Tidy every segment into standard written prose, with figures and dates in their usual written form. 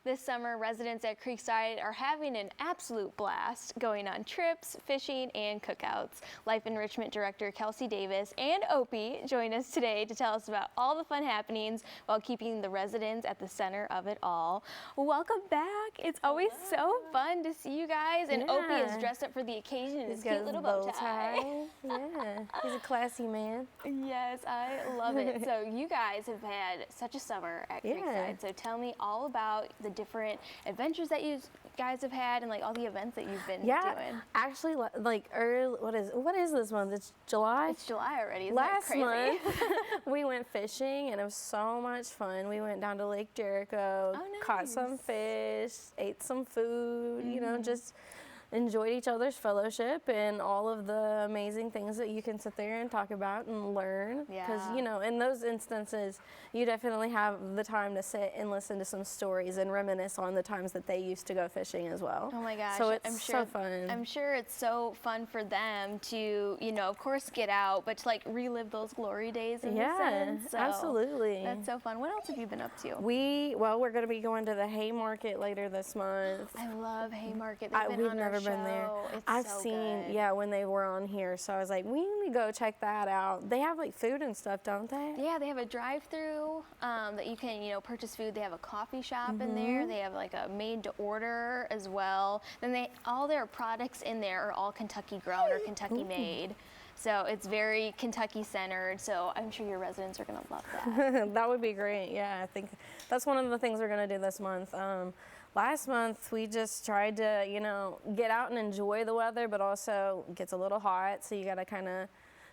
This summer, residents at Creekside are having an absolute blast, going on trips, fishing, and cookouts. Life Enrichment Director Kelsey Davis and Opie join us today to tell us about all the fun happenings while keeping the residents at the center of it all. Welcome back. It's always so fun to see you guys, and Opie is dressed up for the occasion in his cute little bow tie. Yeah, he's a classy man. Yes, I love it. So you guys have had such a summer at Creekside. So tell me all about the different adventures that you guys have had and like all the events that you've been doing. Actually, like early, what is this month? It's July? It's July already. Isn't Last that crazy? month, we went fishing and it was so much fun. We went down to Lake Jericho, caught some fish, ate some food, you know, just enjoyed each other's fellowship and all of the amazing things that you can sit there and talk about and learn. Because, you know, in those instances, you definitely have the time to sit and listen to some stories and reminisce on the times that they used to go fishing as well. Oh my gosh. So it's so fun. I'm sure it's so fun for them to, you know, of course get out, but to like relive those glory days in a sense. So absolutely. That's so fun. What else have you been up to? We're going to be going to the Haymarket later this month. I love Haymarket. We've never been there. I've seen, when they were on here, so I was like, we need to go check that out. They have like food and stuff, don't they? Yeah, they have a drive-through that you can, you know, purchase food. They have a coffee shop in there. They have like a made-to-order as well. Then all their products in there are all Kentucky grown or Kentucky made. So it's very Kentucky centered, so I'm sure your residents are going to love that. That would be great. Yeah, I think that's one of the things we're going to do this month. Last month we just tried to, you know, get out and enjoy the weather, but also it gets a little hot, so you got to kind of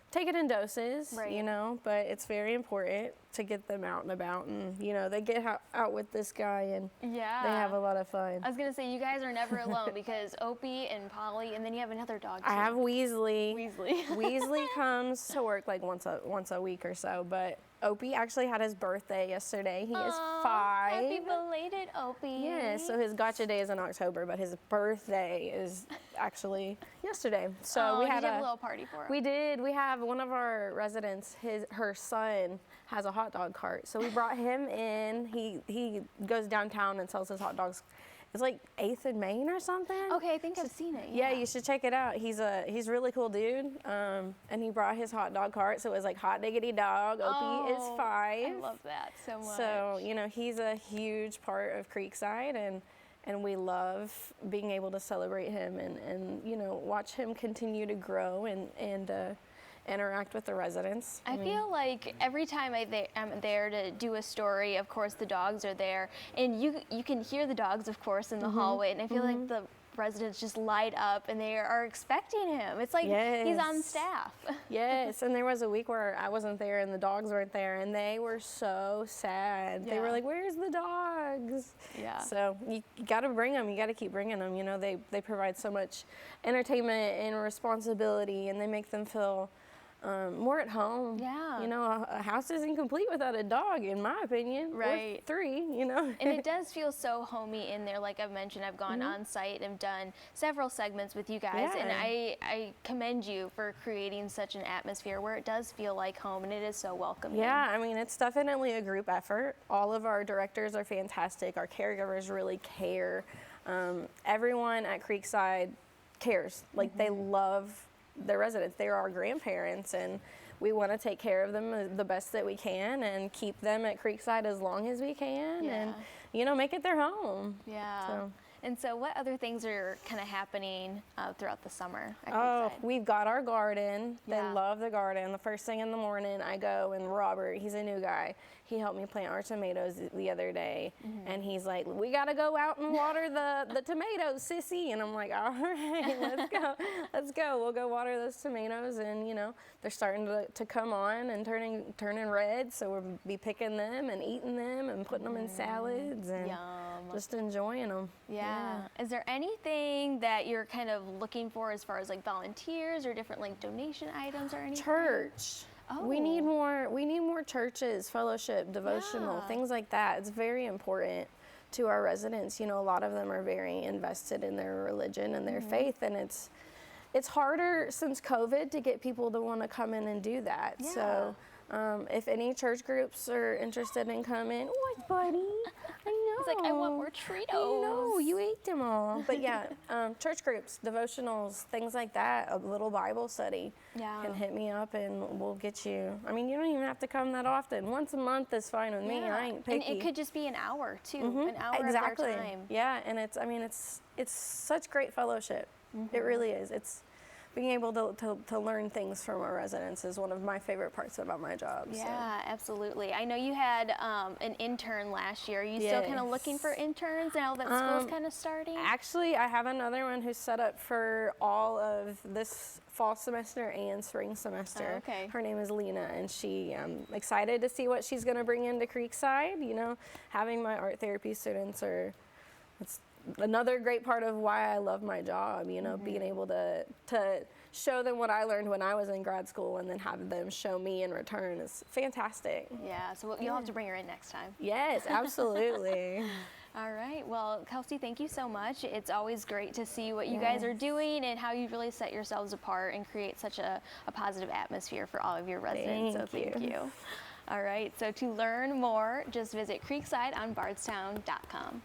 take it in doses, you know, but it's very important to get them out and about, and you know, they get out with this guy and they have a lot of fun. I was gonna say, you guys are never alone because Opie and Polly, and then you have another dog too. I have Weasley. Weasley comes to work like once a week or so, but Opie actually had his birthday yesterday. He is 5. Happy belated Opie. Yeah, so his gotcha day is in October, but his birthday is actually yesterday. So we had a little party for him. We did. We have one of our residents, her son has a hot dog cart. So we brought him in. He goes downtown and sells his hot dogs. It's like 8th and Main or something. Okay, I think I've seen it. Yeah, you should check it out. He's a really cool dude, and he brought his hot dog cart, so it was like hot diggity dog. Opie is 5. I love that so much. So, you know, he's a huge part of Creekside, and we love being able to celebrate him and you know, watch him continue to grow and interact with the residents. I feel like every time I'm there to do a story, of course the dogs are there, and you can hear the dogs, of course, in the hallway, and I feel like the residents just light up and they are expecting him. It's like he's on staff. Yes, and there was a week where I wasn't there and the dogs weren't there, and they were so sad. They were like, where's the dogs? Yeah. So you got to bring them. You got to keep bringing them. You know, they provide so much entertainment and responsibility, and they make them feel more at home. Yeah. You know, a house isn't complete without a dog, in my opinion. Right. Or 3, you know. And it does feel so homey in there. Like I've mentioned, I've gone on site and done several segments with you guys, and I commend you for creating such an atmosphere where it does feel like home, and it is so welcoming. Yeah, I mean, it's definitely a group effort. All of our directors are fantastic. Our caregivers really care. Everyone at Creekside cares. Like, they love their residents. They're our grandparents, and we want to take care of them the best that we can and keep them at Creekside as long as we can, and you know, make it their home. And so what other things are kind of happening throughout the summer at Creekside? We've got our garden. They love the garden. The first thing in the morning I go, and Robert, he's a new guy, he helped me plant our tomatoes the other day, and he's like, we got to go out and water the tomatoes, sissy. And I'm like, all right, let's go. We'll go water those tomatoes, and you know, they're starting to come on and turning red, so we'll be picking them and eating them and putting them in salads and just enjoying them. Yeah. Is there anything that you're kind of looking for as far as like volunteers or different like donation items or anything? Church. We need more churches, fellowship, devotional, things like that. It's very important to our residents. You know, a lot of them are very invested in their religion and their faith, and it's harder since COVID to get people to want to come in and do that. So if any church groups are interested in coming, what, buddy? I He's like, I want more Cheetos. No, you ate them all. But yeah, church groups, devotionals, things like that, a little Bible study can hit me up and we'll get you. I mean, you don't even have to come that often. Once a month is fine with me. I ain't picky. And it could just be an hour too, an hour exactly. of their time. Yeah, and it's such great fellowship. It really is. It's being able to learn things from our residents is one of my favorite parts about my job. Yeah, absolutely. I know you had an intern last year. Are you still kind of looking for interns now that school's kind of starting? Actually, I have another one who's set up for all of this fall semester and spring semester. Oh, okay. Her name is Lena, and I'm excited to see what she's going to bring into Creekside. You know, having my art therapy students it's another great part of why I love my job, you know, being able to show them what I learned when I was in grad school and then have them show me in return is fantastic. Yeah, so you'll have to bring her in next time. Yes, absolutely. All right, well, Kelsey, thank you so much. It's always great to see what you guys are doing and how you really set yourselves apart and create such a positive atmosphere for all of your residents. Thank you. All right, so to learn more, just visit Creekside on Bardstown.com.